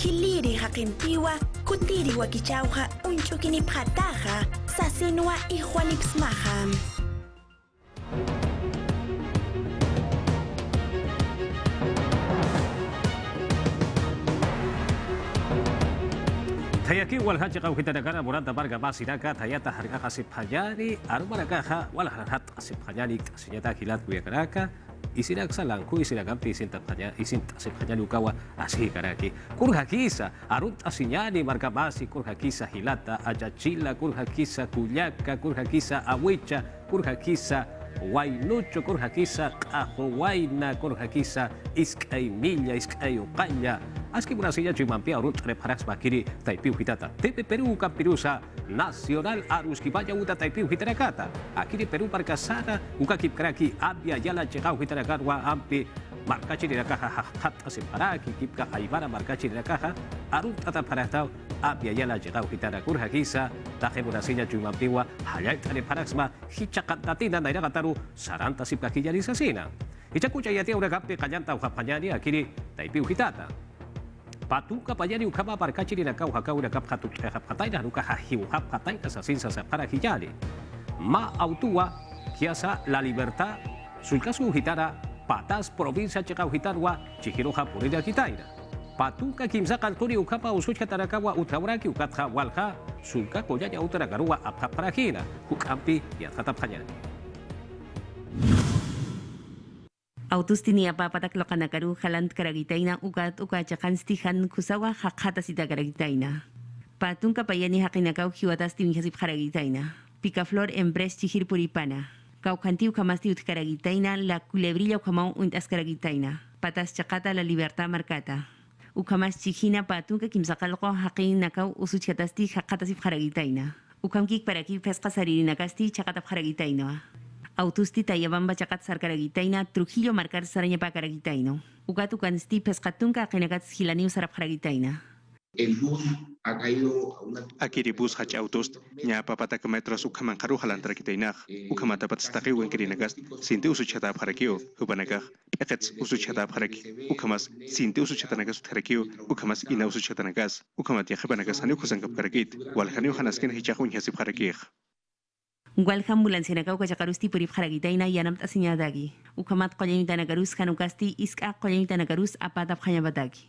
hiliri hakintiwa, kutiri wakichauha, unchukini pataha, sasinwa ihuanipsmaha. Tayaki wal haji kau kita negara murad dabar gama sinaka tayata harga kasih hajari arumana kaha wal harhat kasih hajari senjata kilat kuya karaka isinak salangku isinak ampi isin tapanya isin kasih hajari ukawa asih karaki kurha kisa arut asinyani marga basi kurha kisa hilata ajacila kurha kisa kulyaka kurha kisa awicha kurha kisa wainucho kurha kisa kaho waina kurha kisa iskai milya iskai uqanya. Aski munasinya cimampi arut reparas bakiri taipiu hitata. Tepe Peru Campirusa Nasional arus kibaya uta taipiu hitarakata. Akiri Peru parkasana uka kipkraki abia yala cekau hitarakarwa ampi markaci dirakaha hat asimparaki kipka aibara markaci dirakaha arut tata paratau abia yala cekau hitarakur hakisa tahe munasinya cimampiwa hayat reparasma hicakat tatina naira kataru saranta sipkaki jadi sasina. Hicakuca yatia udah kape kanyanta ukapanyani akiri taipiu hitata. Patu kapanyani ukama parkaci di nakau hakau da kap hatut kap katai dah nuka hahiu kap katai kasasin sasa para hijali. Ma autua kiasa la libertad sulkasu hitara patas provincia cekau hitarwa cikiroha purida kitaira. Patu ka kimsa kanturi ukapa usuch katarakawa utauraki ukatha walha sulka koyanya utara garua apha para hina hukampi ya kata panyani. Autustini apa patak lokanakaru halant karagitaina ukat ukachakan stihan kusawa hakata sita karagitaina. Patun kapayani hakinakau hiwatas timihasip karagitaina. Picaflor embres chihir puripana. Kaukantiu kamasti ut karagitaina la culebrilla ukamau untas karagitaina. Patas chakata la libertad marcata. Ukamas chihina patun ka kimsakalko hakinakau usuchatasti hakatasip karagitaina. Ukamkik paraki pesca saririnakasti chakatap karagitaina. Autusti tayabamba chakat sarkaragitaina Trujillo marcar saraña pakaragitaino. Ukatukan sti pescatunka kenakat hilaniu sarap karagitaina. El bus ha caído a una... Akiri bus hachi autost, nya papata metros ukaman karu halan trakitainah, ukamata patstaki wenkirinagas, sinti usuchata parakio, hubanagah, ekets usuchata parak, ukamas, sinti usuchatanagas terakio, ukamas ina usuchatanagas, ukamat yahabanagas anu kusangkap karakit, walhaniu hanaskin hichahun yasip karakih. Wal ambulancia nakau kachakarusti purip haragitaina yanam tasinyadagi. Ukamat kolyamita nagarus kanukasti iska kolyamita nagarus apatap hanyabatagi.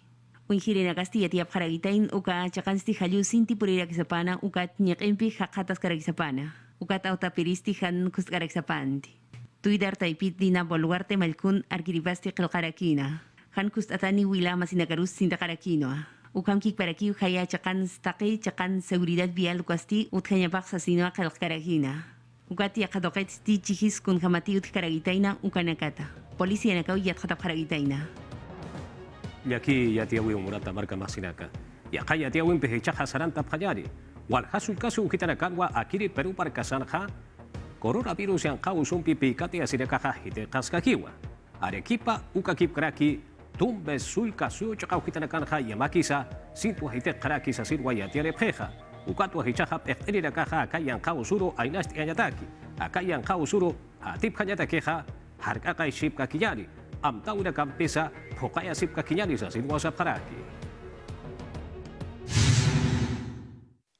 Unhiri nagasti yatiap haragitain uka chakansti halu sinti purirakisapana ukat nyakimpi hakatas karagisapana. Ukat autapiristi han kuskaragisapanti. Tuidar taipit dina boluarte malkun arkiribasti qilqarakina. Han kustatani wila masinagarus sintakarakinoa. Ukam kik parakiu haya chakan staqi chakan seguridad vial ukasti uthanyapak sasinoa qilqarakina. Ukati akadoket sti chihis kun hamati utkaragitaina ukanakata. Polisi nakau yathatap haragitaina. Yaki yatiawi umurata marka masinaka. Yaka yatiawi pehecha hasaranta phajari. Wal hasul kasu kitanakanwa akiri Peru parkasanha. Coronavirus yang kau sumpi pikati asidakaha hite kaskakiwa. Arequipa ukakip kraki tumbe sul kasu chakau kitanakanha yamakisa sintu hite kraki sa sirwa yatiare pheja. Ukatu hichaha pekiri nakaha akayan kau suru ainasti anyataki. Akayan kau suru atip kanyatakeha harkakai ship kakiyari. Amtau na kampesa pokaya sip kakiyari sa sirwa sa paraki.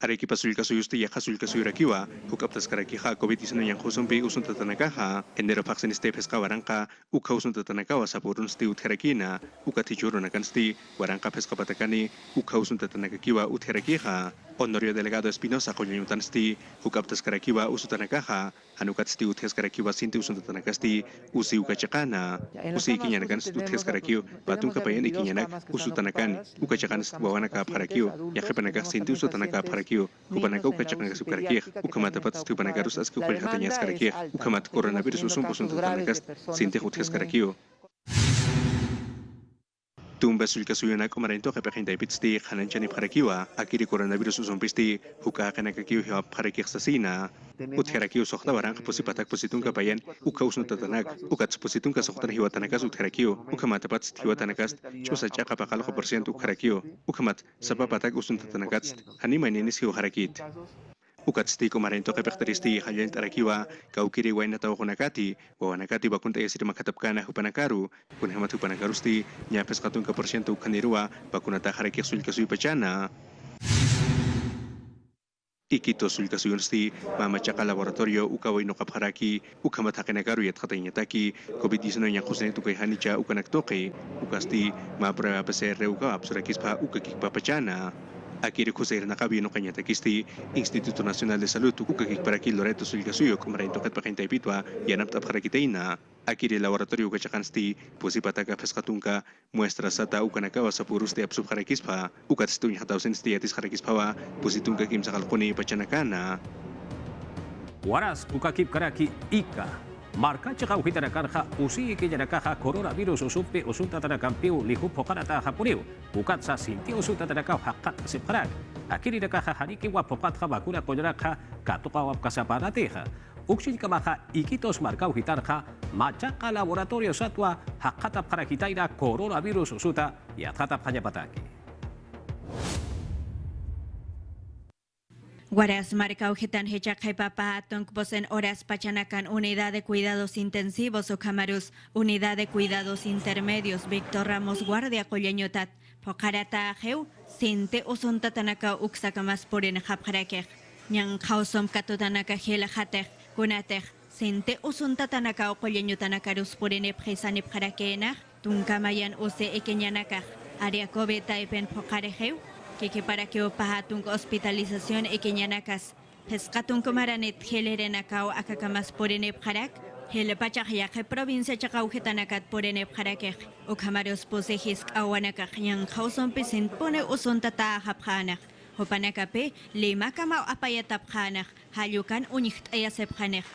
Arequipa sulka suyusti yaka sulka suyurakiwa, hukaptas karakiha COVID-19 yang husumpi usun tatanakaha, endero vaksin ste peska waranka, uka usun tatanakawa sapurun sti utherakina, uka tichuru nakansti, waranka peska patakani, uka usun tatanakakiwa utherakiha, Honorio Delegado Espinosa konyutan sti, hukaptas karakiwa usutanakaha, hanukat sti uthes karakiwa sinti usun tatanakasti, usi ukachakana, usi ikinyanakan sti uthes karakiw, patung kapayan ikinyanak usutanakan, ukachakan sti wawanaka parakiw, yakepanakah sinti usutanaka parakiw, Kubanaka ukachakang sukarakih, ukamatapat stubanagaros as kupalhatanyas karakih, ukamat coronavirus usumpusun tatanakas, sinte huthes karakio. Tumba sulka suyana kumarento kapakintay pitsti hananchani parakiwa, akiri coronavirus usumpisti, hukakanakakiw hiwap parakih sasina, utherakiw sokta warang kapusipatak pusitung kapayan, ukausun tatanak, ukat pusitung kasoktan hiwatanakas utherakiw, ukamatapat hiwatanakas, chusacha kapakal ko % ukarakiw, ukamat sapapatak usun tatanakas, hanimaninis hiwaharakit. Ukat sti kumarento kay karakteristi halyan tarakiwa kaukiri wain natawa kunakati wawanakati bakun tayo siri makatapkana hupanakaru kun hamat hupanakarusti nyapes katun ka porsyento kanirua bakun ata harakik sul kasuy pachana ikito sul kasuy sti mamachaka laboratorio ukaway no kapharaki ukamat hakinakaru yat katay nyataki COVID-19 yang kusne tukay hanicha ukanaktoke ukasti mapra PCR uka apsurakis pa ukakik papachana Akiri kusay na kabino kanya takisti Instituto Nacional de Salud ukakik para ki Loreto Sulcasuyo kumarento kat pakintay pitwa yanap tap karakitay na akiri laboratorio kachakansti pusi pataka peskatungka muestra sata ukanakawa sa purus te apsub karakispa ukat stunya hatausen stiatis karakispawa pusi tungka kim sa kalkuni pachanakana Waras ukakip karaki ika marka chaka uhitanakanha usi ikiyanakaha coronavirus usumpi usunta tanakampiu lihup hokanata hapuriu ukat sa sinti usunta tanakaw hakat sipkarag akiri nakaha hariki wa pokat ha bakuna konyarakha katukawap kasapanatiha uksin kamaha ikitos marka uhitanha machaka laboratorio satwa hakatap karakitaina coronavirus usuta yathatap hanyapataki Guaras marca ujitan hechak papa atonk posen horas pachanakan unidad de cuidados intensivos o camarus unidad de cuidados intermedios Víctor Ramos Guardia Colleñotat pokarata heu sinte usonta tanaka uksakamas poren hapharakeh nyang khausom katotanaka hela hatek kunatek sinte usonta tanaka colleñotanaka poren ephesanip harakena tunkamayan use ekenyanaka área cobeta epen pokareheu que para que pahatung hospitalización ekeñanakas pescatung maranet helerenakao akakamas porene pharak hele pachahyaje provincia chakaujetanakat porene pharakej o kamaros posejisk awanakaj yang khauson pesen pone usontata haphanak hopanakape lima kamao apayataphanak hayukan unicht ayasephanek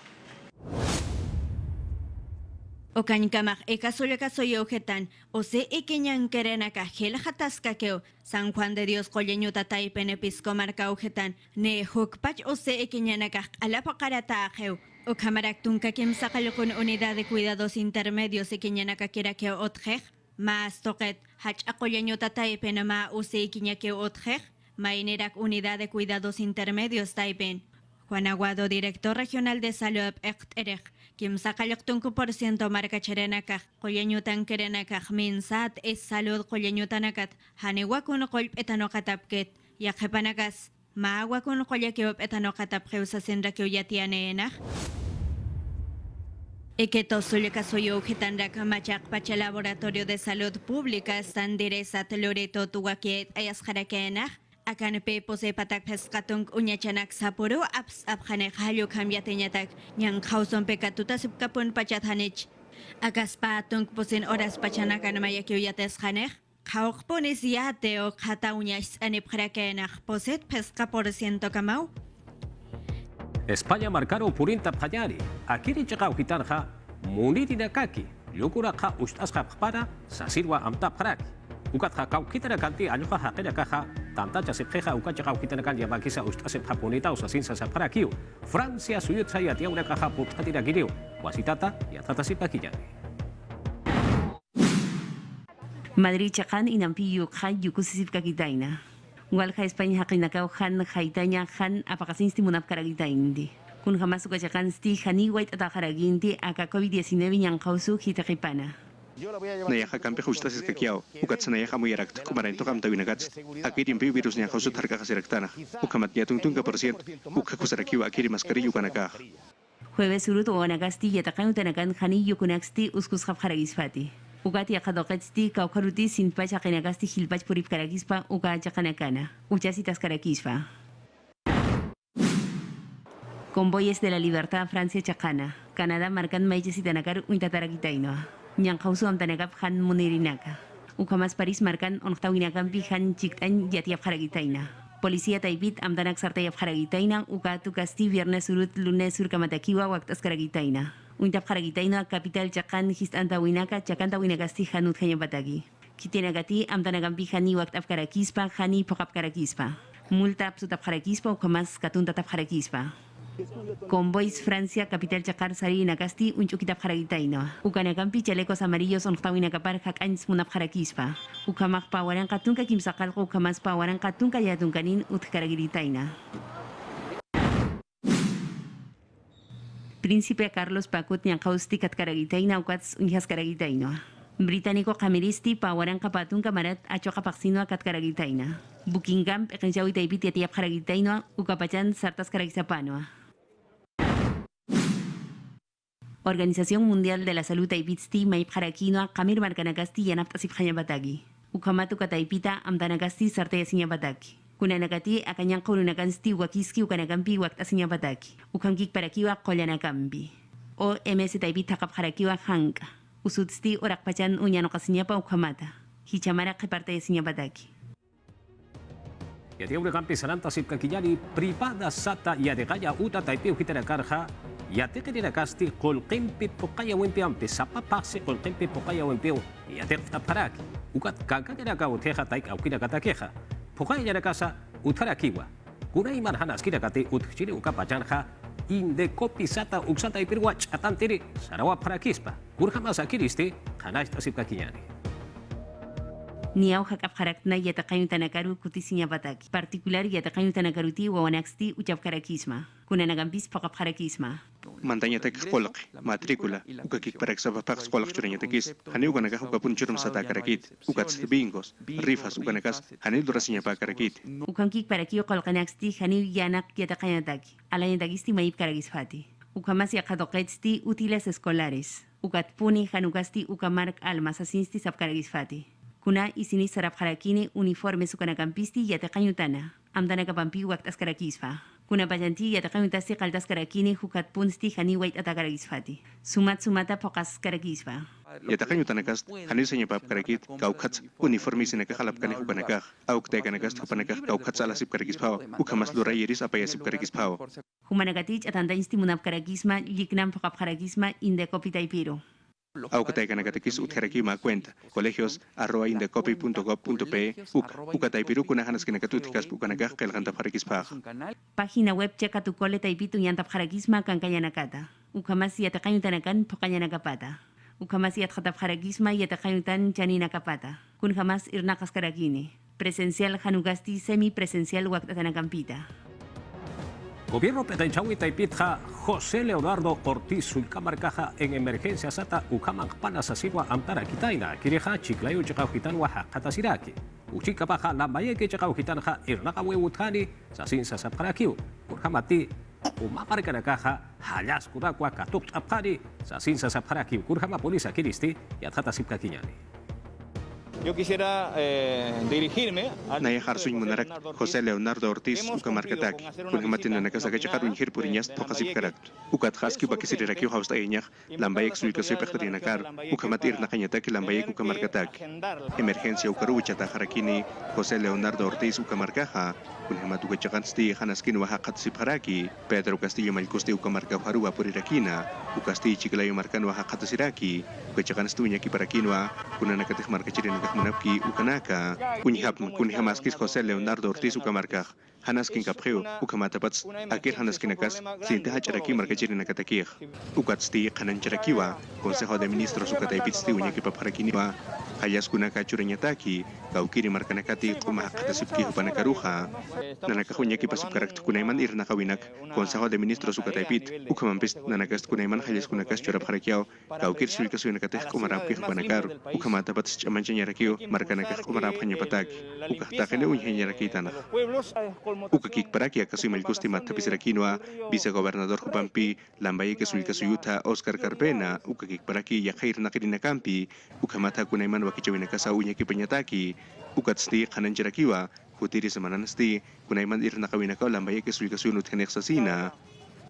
Okankamak ekasoleka soy ojetan, ose ekeñan kerenaka gel jataskakeo, San Juan de Dios Colleño tatay penepiscomarca ojetan, ne hukpach ose ekeñanaka alapakarata ajeu, okamarak tunkakim sakalokon unidad de cuidados intermedios ekeñanaka kerakeo otjej, más toquet, hach acolleño tatay penama ose ekeñakeo otjej, mainerak unidad de cuidados intermedios taipen. Juan Aguado, director regional de salud Ekterech, Kim Sakaloktung % marca cherenaka, Colleñutan kerenaka, Minsat es salud Colleñutanakat, Hanewakun Kolp etanokatapket, Yakepanakas, Maawakun Kollekeop etanokatapkeusa sendrakeu yatianeena. Eketo suleka soyo ujetandak machak pacha laboratorio de salud pública, Sandiresat Loreto Tuwakiet ayasjarakeena. Akan pe pose patak pescatung unyachanak sapuro aps abhanek halyo kamyatenyatak nyang khauson pekatuta sipkapun pachathanich akas patung posin oras pachanakan mayakyo yates khanek khauk ponis yate o khata unyas anip khrakenak poset pesca por ciento kamau España marcaron purinta payari akiri chaka uhitanha munitinakaki yukuraka ustasha para sasirwa amta prak ukat hakau kita na kanti anyo ka hakena kaha tanta jasipheha ukat chaka kita na kan yabakisa ustasip hapunita usasin sa saparakiu Francia suyut saya tiaw na kaha putati na giliw wasitata yatata sipakiyani Madrid chakan inampiyu khan yukusisip kakitaina Walha España hakinakaw khan haitanya khan apakasin stimunap karagitaindi kun jamás ukachakan sti hani white atakaraginti aka COVID-19 yang kausu hitakipana Nayaha kampe justas kakiao, ukat sanayaha muyarak kumarento kam tawinagats, akiri impi virus nya kausut harga kasiraktana, ukamat nya tungtunga %, ukakusarakiwa akiri maskari yukanaka. Jueves urut o anagasti yatakan utanakan hani yukunaksti uskus hapkaragisfati. Ukati akadoketsti kaukaruti sinpach akinagasti hilpach purip karagispa uka chakanakana, uchasitas karakispa. Convoyes de la Libertad Francia Chacana, Canadá marcan maiches y tanakar untataragitainoa. Nyang kausu am tanagap han munirinaka. Ukamas Paris markan ontawinakan pihan chiktan yatiap haragitaina. Policía taipit am tanak sartayap haragitaina uka tukasti viernes urut lunes urkamatakiwa waktas karagitaina. Untap haragitaina capital chakan histantawinaka chakantawinakasti hanut hanyapataki. Kitinagati am tanakan pihan ni waktap karakispa hani pokap karakispa. Multap sutap harakispa ukamas katuntatap harakispa. Convoys Francia, capital Chakar Sari Nakasti, Unchukitap Haragitaino. Ukanakampi, chalecos amarillos, Onhtawinakapar, Hakans Munap Harakispa. Ukamak Pawaran Katunka Kimsakalko, Ukamas Pawaran Katunka Yatunkanin, Utkaragiritaina. Príncipe Carlos Pakut Ñankausti Katkaragitaina Ukwats Unjas Karagitaino. Británico Cameristi Pawaran Kapatun Kamarat Acho Kapaxino Katkaragitaina. Buckingham Pekenjawi Taipit Yatiap Karagitaino Ukapachan Sartas Karagisapanoa. Organización Mundial de la Salud Taipitsti Maip Harakinoa Kamir Markanakasti Yanaptasip Hayabatagi. Ukamatu Kataipita Amdanagasti Sartaya Bataki. Kunanakati Akanyang Kurunakansti Wakiski Ukanakampi Waktasinya Bataki. Ukankik Parakiwa Kolyanakampi. O MS Taipit Takap Harakiwa Hanka. Usutsti Orakpachan Unyanokasinyapa Ukamata. Hichamara Kepartaya Bataki. Yatia Urakampi Sananta Sipkakiyari Privada Sata Yadegaya Uta Taipi Ukitanakarja. Yatik dinakasti kulkimpi pokaya wimpiampi sapapasi kulkimpi pokaya wimpiu yatik taparaki ukat kakadinaka uteja taik aukina katakeja pokaya yanakasa utarakiwa kunai manhanas kinakati utchiri ukapacanja inde kopi sata uksata ipirwach atantiri sarawa parakispa kurjamas akiristi hanas tasipkakiñani. Niau hakap harakna yatakayu tanakaru kutisinya bataki. Partikular yatakayu tanakaruti wawanaksti ucap karakisma. Kunanagampis pakap harakisma. Mantanya tek kolak, matrícula, ukakik parak sa papak kolak churanya tekis, hani ukanaka ukapun churum sa takarakit, ukats bingos, rifas ukanakas, hani durasinya pa karakit. Ukankik parakio kolkanaksti hani yanak yatakayataki. Alayantakisti maip karagisfati. Ukamas yakadoketsti útiles escolares. Ukatpuni hanukasti ukamark almasasinsti sapkaragisfati. Kuna isini sarap harakini uniforme sukanacampisti yatakayutana. Amdanakapampi waktas karakisfa. Kuna bajanti yatakayutasti kaltas karakini hukat punsti hani wait atakaragisfati. Sumata pokas karakisfa. Yatakayutanakas, hani senyapap karakit, kaukats, uniforme sinakahalap kane hukanakah, auktekanakas hupanakah kaukats alasip karakispao, ukamas lurayeris apayasip karakispao. Humanakatich atandainsti munap karakisma, yiknam pokap karakisma indekopitaipiro. Aukataikanakatekis utjerakima cuenta, colegios@indecopi.gov.pe, ukataipiru kunahanas kinakatutikas ukanakah kelganta parakispa. Página web checa tu cole taipitu yantap harakisma kankayanakata. Ukamasi yatakayutanakan pokayanakapata. Ukamasi yatjatap harakisma yatakayutan chaninakapata. Kun jamás irnakas karakini. Presencial hanugasti semipresencial waktatanakampita. Gobierno Petenchawi Taipitja José Leonardo Ortiz Sulcamarcaja en emergencia sata ukaman panas asirwa amtara kitaina kirija chiklayo chakaujitan waha katasiraki. Uchika paja lambayeke chakaujitanja irnaka wewutani sasin sasaparakiu. Urhamati umaparkanakaja hayas kurakwa katuk apkari sasin sasaparakiu. Kurjama polisa kiristi yatjata sipkakiñani. Yo quisiera dirigirme al Naya Harsuñ Munarak, José Leonardo Ortiz, Ucamarcatac, Kulgamatin Nakasaka Runhir Puriñas, Tokasip Karak, Ukat Haski Bakisiraki House Aiñach, Lambayek Sulcasip Pechrinakar, Ukamatir Nakañatak, Lambayek Ucamarcatac, Emergencia Ucarucha Tajarakini, José Leonardo Ortiz Ucamarcaja, Kulgamatugachakansti, Hanaskin Oaxacat Sipharaki, Pedro Castillo Malcosti Ucamarca Harua Purirakina, Ucasti Chiclayo Marcano Oaxacat Siraki, Ucachakanstuña Kiparakinua, Kunanakatek Marcachirin Munapki ukanaka kunihamaskis José Leonardo Ortiz ukamarkaj hanaskin kapjeu ukamatapats akir hanaskinakas sintahacharaki markachirinakatakij ukatsti qanancharakiwa Consejo de Ministros ukataipitsti uñakipapjarakiniwa hayaskunaka churañataki kaukiri markanakati qumaqatasipki upanakaruja nanakajuñakipasipkaraktukunayman irnaqawinak Consejo de Ministros ukataipit ukamampis nanakast kunayman hayaskunakas churapjarakaw kaukir sulkasuyunakatij qumarapkij upanakar ukamatapats chamanchañarakiw markanakaj qumarapjañapatak ukajtakene uñañarakitanaj ukakikparaki akasuy malkusti matapisrakinwa vicegobernador Jupampi lambayeke sulkasuyuta Oscar Carpena ukakikparaki yaqairnaqirinakampi ukamata kunayman wakichawinakasa uñakipañataki ukatsti qanancharakiwa hutiri semananasti kunayman irnaqawinakaw lambayeke sulkasuyunut heneqsasina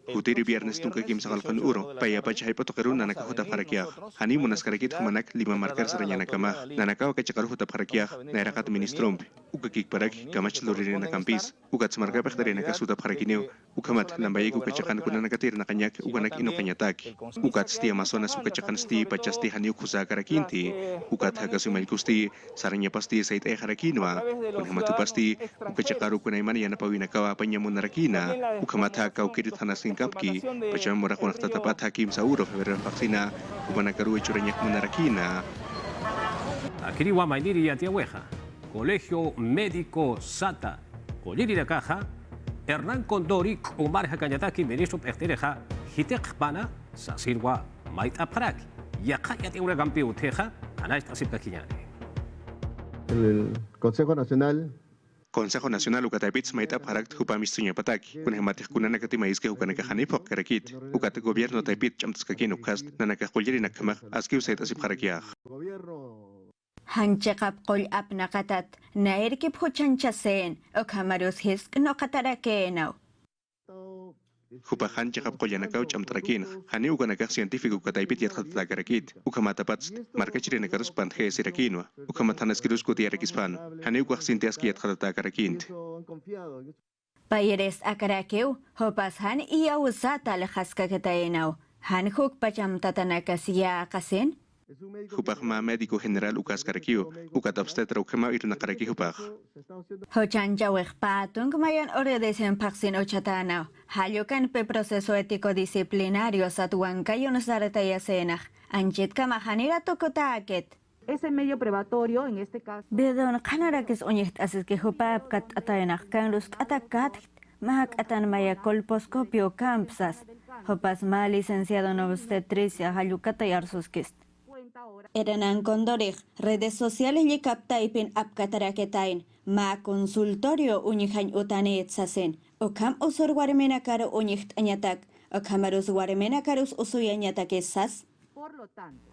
Hutiri viernes tungka kim sakalkan uro, paya pachay patokeru nanaka hutap harakiak. Hani munas karakit humanak 5 markar saranya nakamah, nanakaw kachakar hutap harakiak, nairakat ministromp. Ukakik parak kamach luririn nakampis, ukat semarga pekdari nakas hutap harakiniw, ukamat lambayik ukachakan kuna nakatir nakanyak, ukanak inokanyatak. Ukat sti amazonas ukachakan sti pachasti haniuk husa karakinti, ukat hakasumalkusti, saranya pasti sait harakinwa, kunhamatu pasti, ukachakaru kunayman yanapawinakawa panyamunarakina, ukamat hakaw kirit hanasin kapki, pacam murah kunak tatapat hakim sauro feberan vaksina, upanakaru churanyak munarakina. Akiri Wamainiri Yatiahueja, Colegio Médico Sata, Coliri de Caja, Hernán Condori, Omar Jacanyataki, ministro Pechtereja, hitek pana sa sirwa mait aprak ya kaya te ura gampi uteja anay tasip kakinyani. El Consejo Nacional Consejo Nacional ukatapits maitap harak hupamistunya patak kun hematih kuna nakati maiske hukana kahanipok karakit ukat gobierno tapit chamtas kakin ukas nanaka kuljeri nakhamak aski usait asip harakiah Hanchekap qol ap nakatat nairkip huchanchasen okamarus hisk no katarakenau. Hupahan cakap kolyanakaw chamtrakin hani ukanakak sientifiko kataypit yatkhata karakit ukamatapats marka chirinekarus panthe sirakinwa ukamatanas kirus kutiarakispan hani ukak sintiaski yatkhata karakint Payeres akarakeu hopas han iya usata lehaska kataenau han huk pacham tatanakasia akasen. Hupak ma médico general ukas karakio ukat obstetra ukama irna karaki hupak Hochan jawek patung mayan oredesen paksin ochatana. Halukan pe proceso ético disciplinario satuan kayon saratayasenah. Anjit kamahanira tokotaket. Ese medio probatorio, en este caso. Bedon kanarakis onyet asis que hupap kat atayanah kanrus atakat. Mahak atan maya colposcopio campsas. Hopas ma licenciado en obstetricia halukatayarsuskist. Eranan Condorij, redes sociales y captaipin apkataraketain, ma consultorio unijain utaneet sasen, okam usur guarmenakaro unicht añatak, okamarus guarmenakarus usuyañatak esas.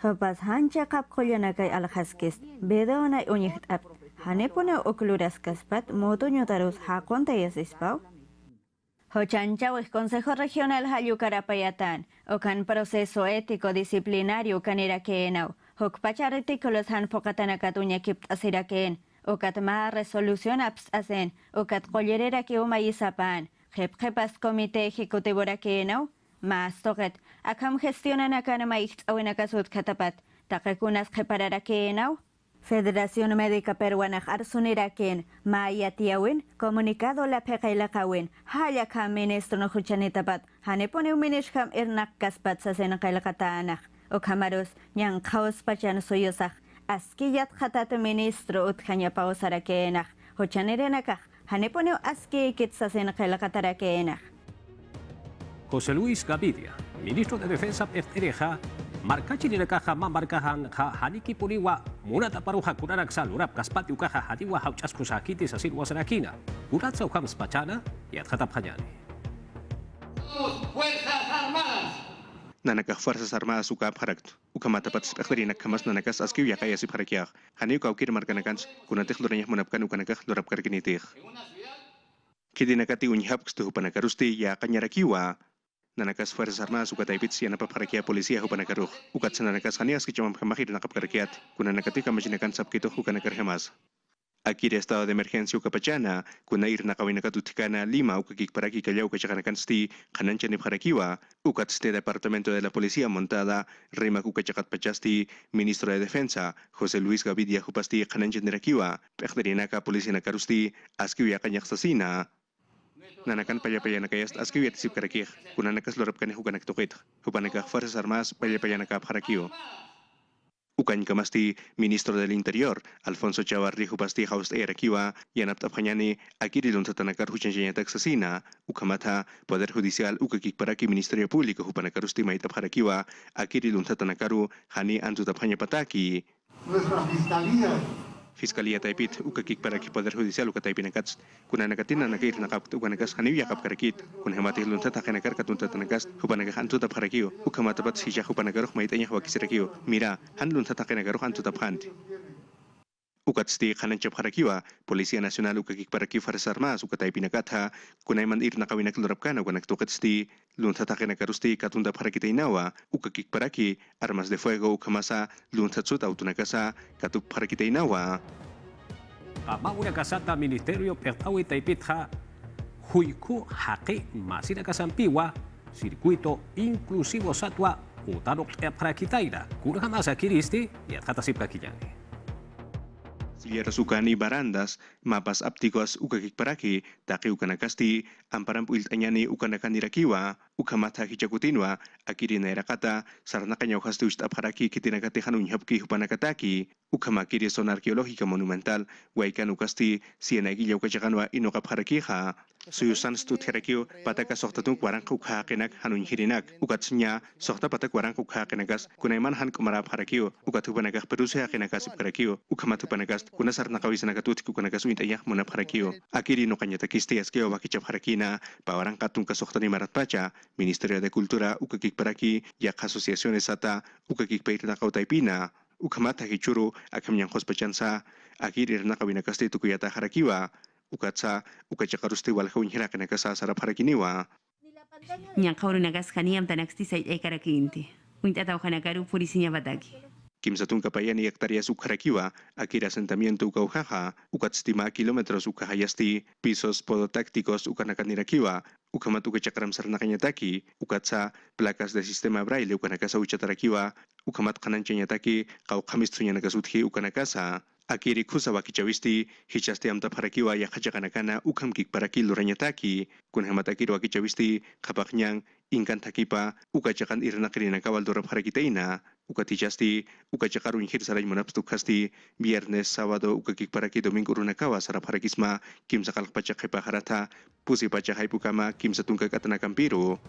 Hopas hancha kap kolyanakay alhaskis, bedaonay unicht ap, hanepone okluraskaspat, motoñotarus hakontayasispau. Hochanchawis Consejo Regional Hayucarapayatán, ocan proceso ético disciplinario canirakenau, hokpachar artículos han pokatanakatuña kipt asiraken, okat ma resolución aps asen, okat kollerera que umayisapan, jepas comité ejecutivo rakenau, mas toket, akam gestionan akan maicht awinakasut katapat, takakunas jepararakenau. Federación Médica Peruana Arsuniraken, Maya Tiawin, comunicado la Pecailakawin, Hayaka ministro no Huchanitapat, Hanepone Minishkam Irnak Kaspat Sasen Kailakatanach, Okamaros, Yan Kaos Pachan Soyosach, Askiyat Hatat ministro Utkanya Pausarakenach, Huchanirenakach, Hanepone Aski Kitsasen Kailakatarakenach. José Luis Gavidia, ministro de Defensa Pertereja, marka chirinakaja mamarkahan haniki puriwa munata paruha kurarak salurap kaspati ukaha hadiwa hauchas kusakiti sa sirwa sarakina kurat sa ukam spachana yat khatap hanyani Fuerzas Armadas nanakak Fuerzas Armadas ukap harakt ukamatapat akhdarinak kamas nanakas askiw yakaya sip harakiak hani ukawkir markanakans kunatik loranyah munapkan ukanakak lorap karkinitik kidinakati unyhap kstuhu panakarusti yakanyarakiwa nanakas Fuerzas Armadas ukataipit siya napaparakia polisia hupanakaruh ukat sa nanakas kanias kichamam kamahir nakapkarakiat kuna nakati kamajinakan sapkito hukanakarhemas Aquí estado de emergencia ukapachana kuna ir nakawin nakatutikana 5 ukakik paraki kayaw kachakanakan sti kananchani parakiwa ukat ste departamento de la policía montada rimak ukachakat pachasti ministro de defensa José Luis Gavidia hupasti kananchani rakiwa pekdarinaka polisia nakarusti askiw yakanyak sasina nanakan payapaya nakayast askiw yatisip karakih kuna nakas lorap kani hukanak tukit hupanakak Fuerzas Armadas payapaya nakap harakiw Ukan kamasti ministro del Interior Alfonso Chavarri hupasti haust erakiwa yanap tapanyani akirilun tatanakar huchanyatak sasina ukamata Poder Judicial ukakik paraki Ministerio Público hupanakarusti maitap harakiwa akirilun tatanakaru hani antu tapanya pataki Nuestra Fiscalía Fiscalía taipit ukakik paraki Poder Judicial ukataipinakats kuna nakatina nakir nakap ukanakas haniw yakap karakit kun hemati lunta takanakar katunta tanakas hupanakah antu tap harakiyo ukamatapat sija hupanakaruh maitanya hawakisirakiyo mira han lunta takanakaruh antu tap handi ukat sti kanancap harakiwa Polisia Nasional ukakik paraki Fuerzas Armadas ukataipinakatha kunaiman ir nakawinak lorapkana ukanak tukat sti lunta takanakarusti katunda parakita inawa ukakik paraki armas de fuego ukamasa lunta tsut autunakasa katuk parakita inawa Maura kasata ministerio pertawi taipitha huiku haqi masina kasampiwa circuito inclusivo satwa utanok parakitaira kurha masa kiristi yat khatasip kakiyani Silieros ukani barandas, mapas aptikos ukakik paraki, taki ukanakasti, amparam puiltanyani ukanakan irakiwa, ukamata hijakutinwa, akiri na irakata, sarnakanya ukasti ustap haraki kitinakatihan unyhapki hupanakataki, ukamakiri zona arkeologika monumental, waikan ukasti, sienagilya ukachakanwa inokap harakiha, suyusan stu terakio pataka sohtatun warang ukha kenak hanun hirinak ukatsnya sohta patak warang ukha kenakas kunaiman han kumarap harakio ukatu panagak perusa kenakas karakio ukamatu panagas kunasar nakawisana katut kunakas uintayak munap harakio akiri no kanyata kisti askeo wakichap harakina pawarang katung kasohtani marat pacha Ministerio de Cultura ukakik paraki yak asociaciones ata ukakik pairna kautaipina ukamata hichuru akamnyang hospachansa akiri nakawinakasti tukuyata harakiwa ukatsa ukachakarusti walhawin hirakanakasa sarap harakiniwa Nyang kauru nagas kaniam tanaksti say ay karakinti. Uintataw kanakaru purisinya batagi. Kimsatun kapayani hectáreas ukarakiwa akira asentamiento ukaujaja ukatstima kilómetros ukahayasti pisos podotácticos ukanakanirakiwa ukamat ukachakram sarnakanyataki ukatsa placas de sistema braille ukanakasa uchatarakiwa ukamat kananchanyataki kaukamistrunya nakasutji ukanakasa akiri kusa wakichawisti hichasti amta parakiwa yakachakanakana ukamkik paraki luranyataki kunhamatakir wakichawisti kapaknyang ingkan takipa ukachakan irnakirina kawal dorap harakitaina ukatichasti ukachakarun hir saray munapstukasti viernes sábado ukakik paraki domingo runakawa sarap harakisma kimsakal pachakhepa harata pusi pachakhay pukama kimsatungkak atanakampiru.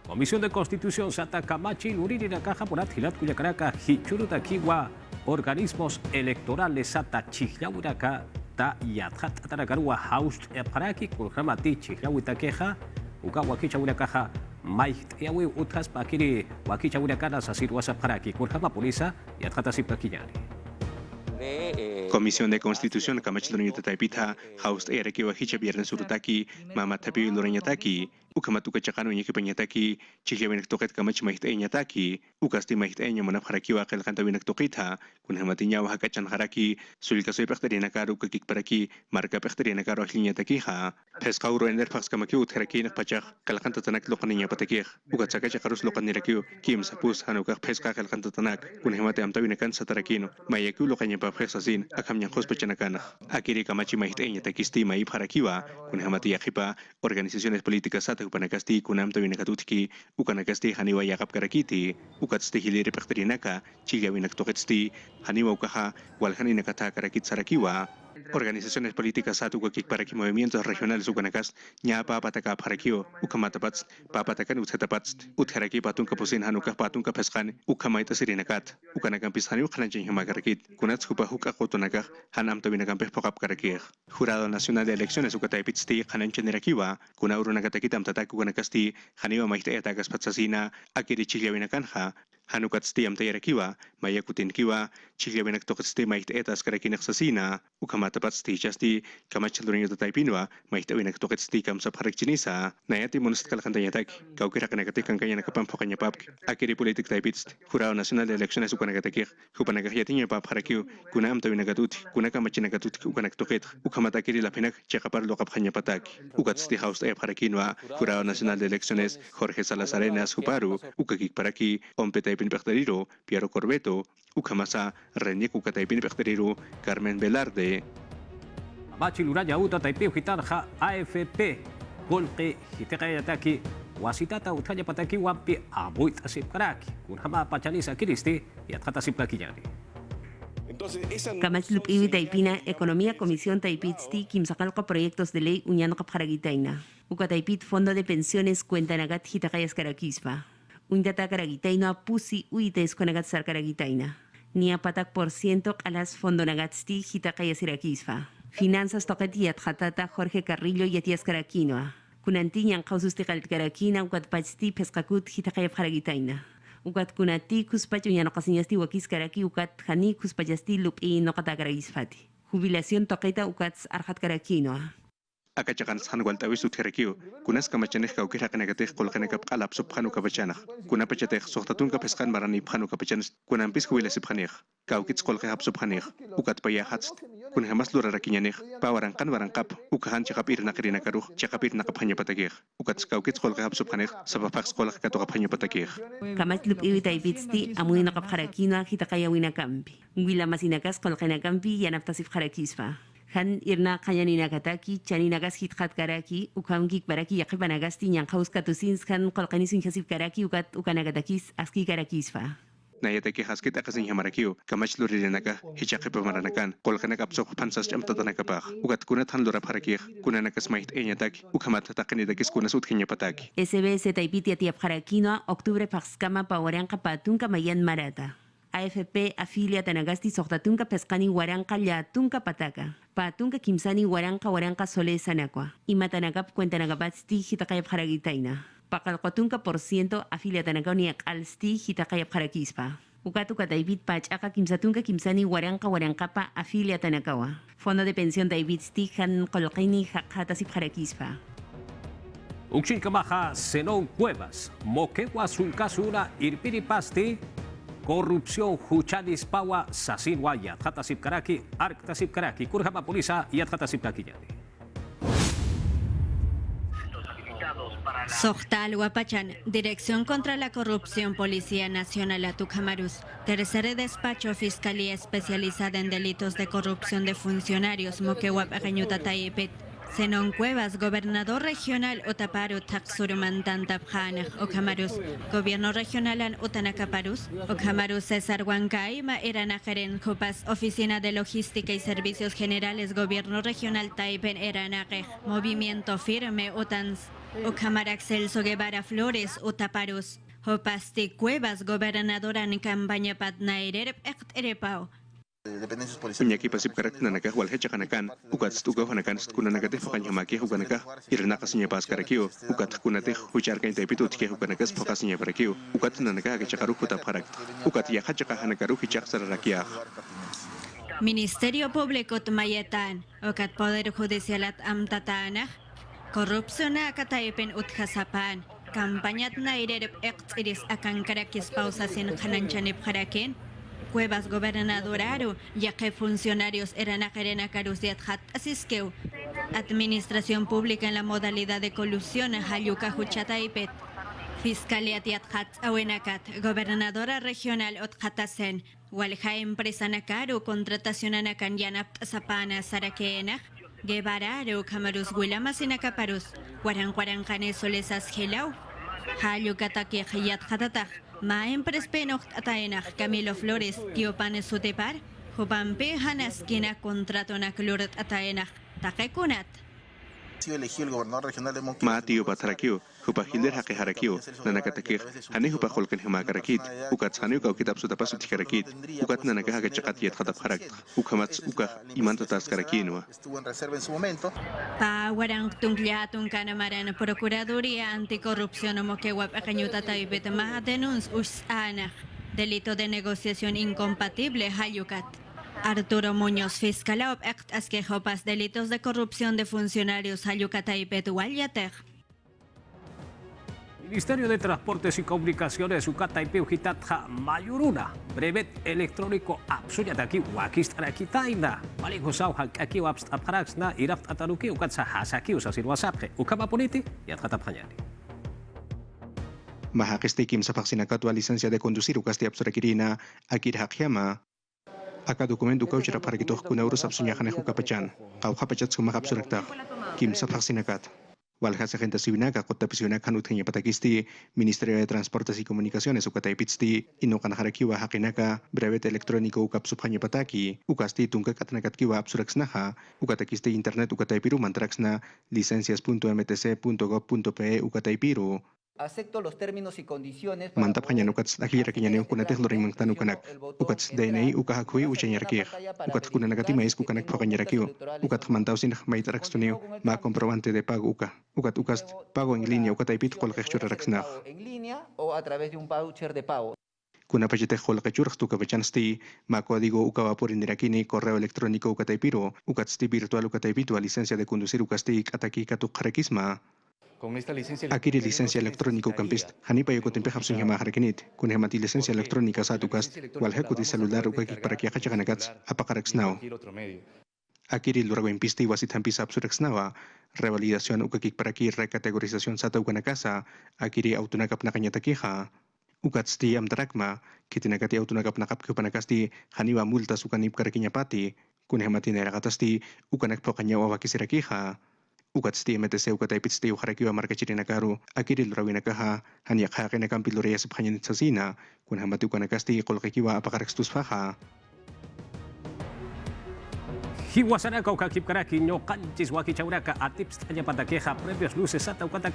Comisión de Constitución Santa Camachi Luriri na caja por Athilat Cuyacaraka Hichuruta Kiwa organismos electorales Santa Chihlauraka ta Yathat Ataragarua Haus Paraki Kurhamati Chihlauita Queja Ukawakicha Urakaja Mait Yawi Utras Pakiri Wakicha Urakana Sasirwasa Paraki Kurhama Polisa Yatata Sipakiyani. Comisión de Constitución Kamachilorño Taipita, Haus Erekiwa Hicha Viernes Urutaki, Mama Tapi Loranyataki, Ukamatuka Chakano Yakipanyataki, Chihlavinak Toket Kamach Maitenyataki, Ukasti Maitenya Manaparakiwa Kelkantavinak Tokita, Kunhamatinya Hakachan Haraki, Sulkasoy Pechtarinakaru Kakik Paraki, Marka Pechtarinakaru Linyatakiha, Pescauro Ender Paxkamakiu, Terakinak Pachak, Kalkantatanak Lokaninya Patakir, Ukatsaka Chakarus Lokanirakiu, Kim Sapus, Hanukak Pesca Kalkantatanak, Kunhamate Amtavinakan Satarakino, Mayaku Lokanya Papesasin, Akamnya Hospachanakana, Akiri Kamachi Maitenya Takisti Mai Parakiwa, Kunhamati Yakipa, Organizaciones Políticas Sata Upanakasti, Kunam Tavinakatutki, Ukanakasti, Haniwa Yakap Karakiti, Ukatsti Hiliri Pechtarinaka, Chigavinak Toketsti, Haniwa Ukaha, Walhaninakata Karakit Sarakiwa, Organizaciones políticas Satu Kakik Paraki Movimientos Regionales Ukanakas, Ñapa Pataka Parakio, Ukamatapats, Papatakan Utsetapats, Utheraki Patung Kapusin Hanuka Patung Kapeskan, Ukamaita Sirinakat, Ukanakampis Hanu Kananchin Hamakarakit, Kunats Hupa Huka Hotonaka, Hanam Tavinakampes Pokap Karakir, Jurado Nacional de Elecciones Ukataipitsti, Hananchin Irakiwa, Kunaurunakatakitam Tataku Kanakasti, Haniwa Maite Atakas Patsasina, Akiri Chigliavinakanja, Hanukatsti Amtayarakiwa, Mayakutinkiwa, Chigliavinak Tokatsti Maite Etas Karakinak Sasina, Ukamatapatsti Chasti, Kamachalorño Taipinwa, Maitavinak Tokatsti Kamsap Harakchinisa, Nayati Monast Kalkantayatak, Kaukirakanakatik Kankanya Kapampokanya Pap, Akiri Politik Taipitst, Jurado Nacional de Elecciones Ukanakatakir, Hupanakayatinya Pap Harakio, Kunam Tavinakatut, Kunakamachinakatut, Ukanaktoket, Ukamatakiri Lapinak, Chakapar Lokapanya Patak, Ukatsti House Ep Harakinwa, Jurado Nacional de Elecciones, Jorge Salazar Arenas Huparu, Ukakik Paraki, Ompetaipin Pechteriro, Piero Corbeto, Ukamasa, Reñek Ukataipin Pechteriro, Carmen Velarde. Machi Luraya Uta Taipi Hitarja AFP Golke Hitekayataki Wasitata Utaya Pataki Wampi Abuit Asipkaraki Kunhama Pachanisa Kiristi Yatkata Sipakiyani. Kamachlup Iwi Taipina Economía Comisión Taipitsti Kimsakalka Proyectos de Ley Uñano Kapharagitaina Ukataipit Fondo de Pensiones Cuentanagat Hitakayas Karakispa Untata Karagitaina Pusi Uites Konagat Sar Karagitaina Nia Patak por ciento a las Fondonagatsti Hitakayas Irakispa Finanzas Tokatiat Hatata Jorge Carrillo Yatias Karakinoa Kunantiñan Kaususti Karakina Ukatpachti Pescakut Hitakaya Haragitaina Ukat kunati kuspach uñano kasiñasti wakis karaki ukat hani kuspachasti lup i nokata karagisfati. Jubilación toqueta ukats arhat karakinoa. Akachakan Sangualtavis Uterekio, Kunas Kamachanek Kaukirakanagatek Kolkanakap Alap Subhanu Kapachanach, Kunapachatek Sohtatun Kapeskan Marani Panu Kapachans, Kunampis Huilasiphanech, Kaukits Kolkahap Subhanech, Ukat Payahatst, Kunhamas Lurarakinyanech, Pawarankan Warankap, Ukahan Chakapir Nakarinakaruch, Chakapir Nakapanya Patakech, Ukats Kaukits Kolkahap Subhanech, Sabapax Kolakatokapanya Patakech. Kamatlup iwita ibitsti amuy nakapharakinoa hitakaya winakampi. Wila masinakas kolkanakampi yanaptasif harakispa. Han irna kayaninakataki, chaninagas hitkat karaki, ukamkik baraki yakipanagasti nyankaus katusins han kolkanisin hasip karaki ukat ukanagatakis aski karakisfa. nayataki haskit akasin hamarakiu kamach lurirenaka hichaqi pamaranakan qolqanak apsoq pansas chamtatanakapaq ukat kunat han lurap harakih kunanakas mahit eñatak ukamat taqinidakis kunas utkiña pataki SBS Taipiti atiap harakinoa octubre paxkama pawaranqa patunka mayan marata. AFP afilia tanagasti soqtatunka pesqani waranqa llatunka pataka. Patunka kimsani waranqa solesanakwa. Imatanakap cuentanakapatsti hitaqayap haragitaina. Paqalqotunka % afilia tanakawni aqalsti hitaqayap harakispa. Ukatuka Taipit pach'aqa kimsatunka kimsani waranqapa afilia tanakawa. Fondo de pensión Taipitsti han qolqini haqhatasip harakispa. Uxin kamaja Zenón Cuevas, Moquegua Sulcasuna, Irpiripasti, corrupción Huchanis Pawa, Sasinwa, Yathatasip Karaki, Arktasip Karaki, Kurjama Pulisa, Yathatasip Kakiyani. Sohtal Huapachan, Dirección contra la Corrupción Policía Nacional Atucamarus, tercer despacho Fiscalía Especializada en Delitos de Corrupción de Funcionarios, Moquegua Taipet. Zenón Cuevas, Gobernador Regional Otaparu Taxurumantan Tapjanaj, Ocamarus, Gobierno Regional Otanacaparus, Ocamarus César Huancaima, Eranajeren Copas, Oficina de Logística y Servicios Generales, Gobierno Regional Taipen Eranajej, Movimiento Firme Otans, Ocamarac Celso Guevara Flores, Otaparus, Hopasti Cuevas, Gobernadora en campaña Patnaerep Erepao. Unyaki pasip karak nanaka wal hecha kanakan ukat stuga kanakan kunanaka fakanya maki hukanaka irnaka sinya pas karakio ukat kunate huchar kain taipitu tike hukanaka fakasinya parakio ukat nanaka ke chakaru kutap karak ukat ya hacha kanakaru hichak sararakia. Ministerio Público Tmayetan, Okat Poder Judicialat Amtatana, Corrupción Akataipen Utjasapan, Campañat Nairep Exiris Akankarakis Pausasin Hananchanip Harakin, Cuevas Gobernadoraru, ya que funcionarios eran ajerena carusiat hat asiskeu. Administración Pública en la modalidad de colusión, Hayuka Huchataipet. Fiscalía Tiathat Awenakat, Gobernadora Regional Othatasen, Walja Empresa Nakaru, Contratación Anakan Yanap Zapana Sarakeena, Guevararu, Camarus Wilamasinakaparus, Guarancanes Solesas Helau, Hayukataki Hayat Hatataj. Maen Prespenoch Ataenach Camilo Flores, Tiopan Sutepar, Jopampe Hanaskina contrato Naklurat Ataenach, Takekunat. Elegido el gobernador regional de Ma tío Patrakio, Jupa Hilder Hake Harakio, Nanakatakir, Hane Jupa Holken Hemakarakit, Ukat Hanuka Kitap Sutapasu Tikarakit, Ukat Nanaka Chakatiat Hatap Harak, Ukamats Uka, Imantatas Karakinoa. Estuvo en reserva en su momento. Pawarang Tungliatun Kanamaran, Procuraduría Anticorrupción Moquegua Akanyuta Taibet Maha Denuns Usanach, delito de negociación incompatible Hayukat. Arturo Muñoz, fiscal Act Asquejopas, delitos de corrupción de funcionarios Hayukatay Petualyatej. Ministerio de Transportes y Comunicaciones, Ucatay Peujitatja Mayuruna, brevet electrónico Apsuyataki, Wakistakitaina, Maligosau Hakaki Abstaparaxna, Iraft Ataruki, Ukatsa Hasaki, Usasir Wasapje, Ukamapuniti y Atjatapjayani. Mahakestikim sa vaksinakatua licencia de conducir Ukasti Absurakirina, Akir Hakyama. Aka dokumento kauchira para kita kuna urus absunya khane hukapachan kau khapachat suma kapsurakta kim sa vaksinakat wal hasa gente sibinaka kota pisiona kan uthenya patakisti Ministerio de Transportes y Comunicaciones ukataipitsti inokan harakiwa hakinaka brevet electrónico ukapsuphanya pataki ukasti tungka katnakat kiwa absuraksnaha ukatakisti internet ukataipiru mantraksna licencias.mtc.gov.pe ukataipiru. Acepto los términos y condiciones. Mantap hanya nukats akira kinyane kunateh loring mangtanu kanak. Ukats DNI ukahakui uchanyarkir. Ukat kunanagati mais kukanak pokanyarakiu. Ukat mantau sin maitarakstuniu ma comprobante de pago uka. Ukat ukas pago en línea ukataipit kolkechuraraksnah. En línea o a través de un voucher de pago. Kuna pachete kolkechurx tukapachansti ma código ukawapurindirakini correo electrónico ukataipiro. Ukatsti virtual ukataipitu a licencia de conducir ukasti ataki katukharakisma. Akiri licencia electrónica campist, Hanipa y Cotempeja Sunjama Harkinit, con Hemati licencia electrónica Satukast, Walheco de celular Ukaki para que Hachaganagats, Apacaraxnao. Akiri Lurago en Pisti Wasit Hampis Absurexnava, revalidación Ukaki para que recategorización Sata Ukanakasa, Akiri Autunakap Nakanyatakeja, Ukatsti Amtarakma, Kitinakati Autunakap Nakapkupanakasti, Haniba Multas Ukanip Karakiñapati, con Hemati Neragatasti, Ukanak Pokanya Wakisirakeja. Ukat sti MTC ukat ipit sti harakiwa marka chirinakaru akiril rawinakaha hanyak hakina kampiloreya sa panyan sasina kun hamatu kana kasti kolkakiwa apakarekstus faha. Hiwasana kau kakip karaki nyo kancis waki chauraka atips tanya pada keha previous luces atau kata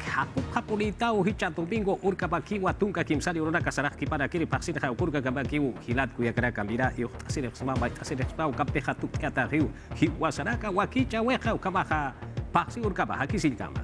hapulitau hicatung bingo urka bakiwa tungka kimsari urona kasarah kipada kiri vaksin ha urka gabakiu hilat kuya kara kamira yo tasir sama baik tasir sama kapeha tu kata hiu hiwasana ka waki chaweha kamaha vaksin urka bahaki sin kama.